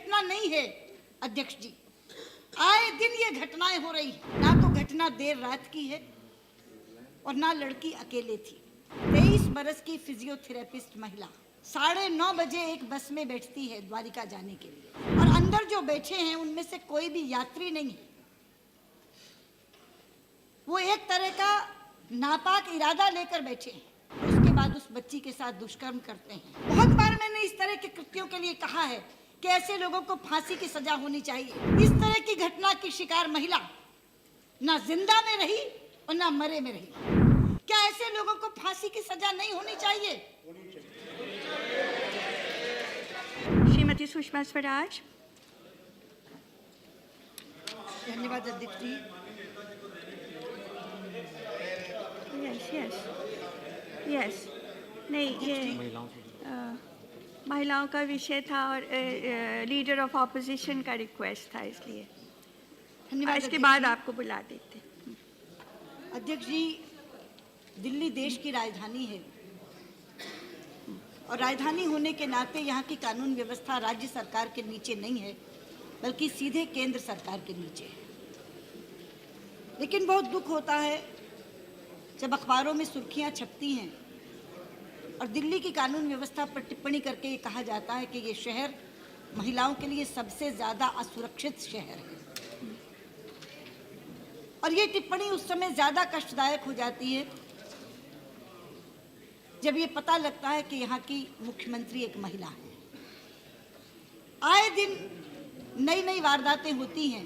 घटना नहीं है अध्यक्ष जी। आए दिन ये घटनाएं हो रही है। ना तो घटना देर रात की है और ना लड़की अकेले थी। 23 बरस की फिजियोथेरेपिस्ट महिला 9:30 बजे एक बस में बैठती है द्वारिका जाने के लिए, और अंदर जो बैठे हैं उनमें से कोई भी यात्री नहीं है। वो एक तरह का नापाक इरादा लेकर बैठे हैं, उसके बाद उस बच्ची के साथ दुष्कर्म करते हैं। बहुत बार मैंने इस तरह के कृत्यों के लिए कहा है कि ऐसे लोगों को फांसी की सजा होनी चाहिए। इस तरह की घटना की शिकार महिला ना जिंदा में रही और ना मरे में रही। क्या ऐसे लोगों को फांसी की सजा नहीं होनी चाहिए? श्रीमती सुषमा स्वराज। धन्यवाद अध्यक्ष जी। यस नहीं, ये महिलाओं का विषय था और लीडर ऑफ ऑपोजिशन का रिक्वेस्ट था, इसलिए धन्यवाद। इसके बाद आपको बुला देते। अध्यक्ष जी, दिल्ली देश की राजधानी है और राजधानी होने के नाते यहाँ की कानून व्यवस्था राज्य सरकार के नीचे नहीं है, बल्कि सीधे केंद्र सरकार के नीचे है। लेकिन बहुत दुख होता है जब अखबारों में सुर्खियाँ छपती हैं और दिल्ली की कानून व्यवस्था पर टिप्पणी करके ये कहा जाता है कि ये शहर महिलाओं के लिए सबसे ज़्यादा असुरक्षित शहर है। और ये टिप्पणी उस समय ज़्यादा कष्टदायक हो जाती है जब ये पता लगता है कि यहाँ की मुख्यमंत्री एक महिला है। आए दिन नई नई वारदातें होती हैं।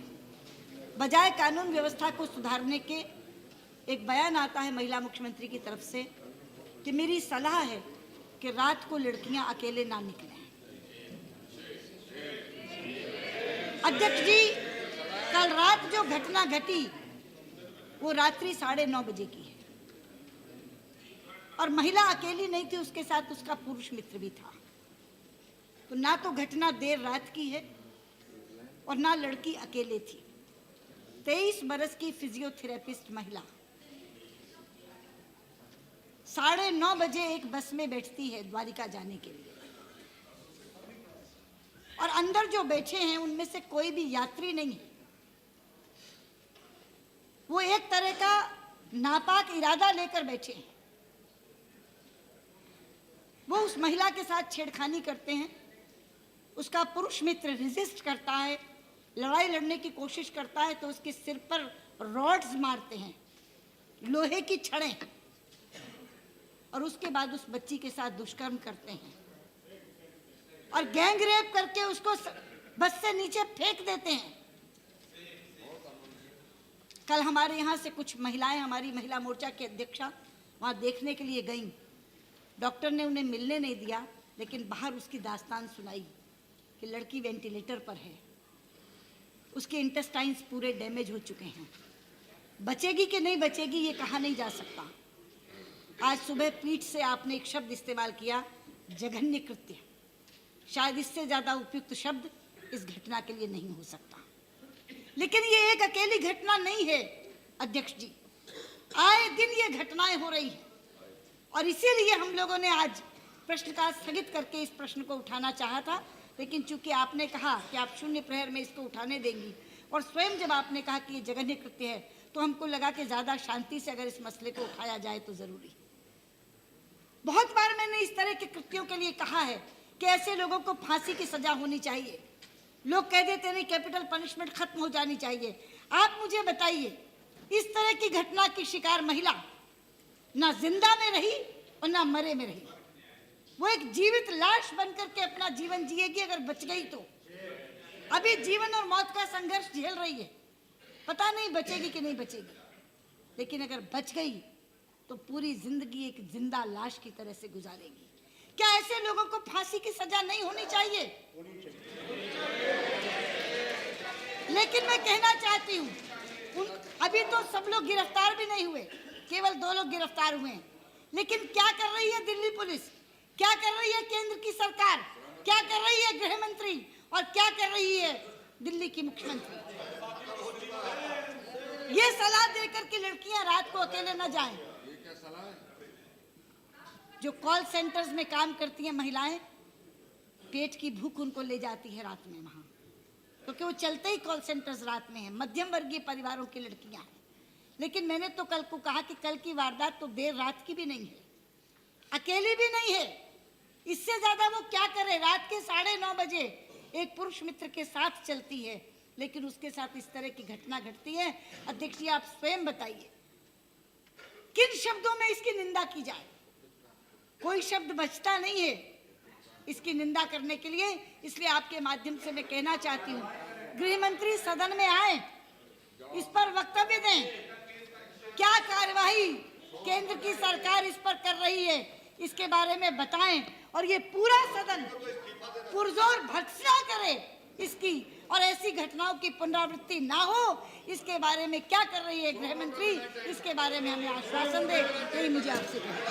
बजाय कानून व्यवस्था को सुधारने के एक बयान आता है महिला मुख्यमंत्री की तरफ से कि मेरी सलाह है कि रात को लड़कियां अकेले ना निकलें। अध्यक्ष जी, कल रात जो घटना घटी वो रात्रि 9:30 बजे की है और महिला अकेली नहीं थी, उसके साथ उसका पुरुष मित्र भी था। तो ना तो घटना देर रात की है और ना लड़की अकेले थी। 23 बरस की फिजियोथेरेपिस्ट महिला 9:30 बजे एक बस में बैठती है द्वारिका जाने के लिए, और अंदर जो बैठे हैं उनमें से कोई भी यात्री नहीं है। वो एक तरह का नापाक इरादा लेकर बैठे हैं। वो उस महिला के साथ छेड़खानी करते हैं। उसका पुरुष मित्र रेजिस्ट करता है, लड़ाई लड़ने की कोशिश करता है तो उसके सिर पर रॉड्स मारते हैं, लोहे की छड़ें, और उसके बाद उस बच्ची के साथ दुष्कर्म करते हैं और गैंग रेप करके उसको बस से नीचे फेंक देते हैं। कल हमारे यहाँ से कुछ महिलाएं, हमारी महिला मोर्चा की अध्यक्षा वहाँ देखने के लिए गईं। डॉक्टर ने उन्हें मिलने नहीं दिया, लेकिन बाहर उसकी दास्तान सुनाई कि लड़की वेंटिलेटर पर है, उसके इंटेस्टाइन्स पूरे डैमेज हो चुके हैं। बचेगी कि नहीं बचेगी ये कहा नहीं जा सकता। आज सुबह पीठ से आपने एक शब्द इस्तेमाल किया, जघन्य कृत्य। शायद इससे ज़्यादा उपयुक्त शब्द इस घटना के लिए नहीं हो सकता। लेकिन ये एक अकेली घटना नहीं है अध्यक्ष जी। आए दिन ये घटनाएं हो रही हैं और इसीलिए हम लोगों ने आज प्रश्नकाल स्थगित करके इस प्रश्न को उठाना चाहा था। लेकिन चूंकि आपने कहा कि आप शून्य प्रहर में इसको उठाने देंगी और स्वयं जब आपने कहा कि ये जघन्य कृत्य है, तो हमको लगा कि ज़्यादा शांति से अगर इस मसले को उठाया जाए तो ज़रूरी। बहुत बार मैंने इस तरह के कृत्यों के लिए कहा है कि ऐसे लोगों को फांसी की सजा होनी चाहिए। लोग कह देते नहीं, कैपिटल पनिशमेंट खत्म हो जानी चाहिए। आप मुझे बताइए, इस तरह की घटना की शिकार महिला ना जिंदा में रही और ना मरे में रही। वो एक जीवित लाश बनकर के अपना जीवन जिएगी। अगर बच गई तो अभी जीवन और मौत का संघर्ष झेल रही है, पता नहीं बचेगी कि नहीं बचेगी। लेकिन अगर बच गई तो पूरी जिंदगी एक जिंदा लाश की तरह से गुजारेगी। क्या ऐसे लोगों को फांसी की सजा नहीं होनी चाहिए? लेकिन मैं कहना चाहती हूँ, अभी तो सब लोग गिरफ्तार भी नहीं हुए, केवल 2 लोग गिरफ्तार हुए हैं। लेकिन क्या कर रही है दिल्ली पुलिस, क्या कर रही है केंद्र की सरकार, क्या कर रही है गृह मंत्री और क्या कर रही है दिल्ली की मुख्यमंत्री? ये सलाह देकर कि लड़कियां रात को अकेले न जाएं। जो कॉल सेंटर्स में काम करती हैं महिलाएं, पेट की भूख उनको ले जाती है रात में वहाँ, क्योंकि वो चलते ही कॉल सेंटर्स रात में हैं। मध्यम वर्गीय परिवारों की लड़कियां हैं। लेकिन मैंने तो कल को कहा कि कल की वारदात तो देर रात की भी नहीं है, अकेली भी नहीं है। इससे ज्यादा वो क्या करे? रात के 9:30 बजे एक पुरुष मित्र के साथ चलती है, लेकिन उसके साथ इस तरह की घटना घटती है। अध्यक्ष जी, आप स्वयं बताइए किन शब्दों में इसकी निंदा की जाए? कोई शब्द बचता नहीं है इसकी निंदा करने के लिए। इसलिए आपके माध्यम से मैं कहना चाहती हूँ, गृह मंत्री सदन में आए, इस पर वक्तव्य दें। क्या कार्यवाही केंद्र की सरकार इस पर कर रही है, इसके बारे में बताएं, और ये पूरा सदन पुरजोर भर्त्सना करे इसकी, और ऐसी घटनाओं की पुनरावृत्ति ना हो, इसके बारे में क्या कर रही है गृह मंत्री, इसके बारे में हमें आश्वासन दे। यही मुझे आपसे कहना है।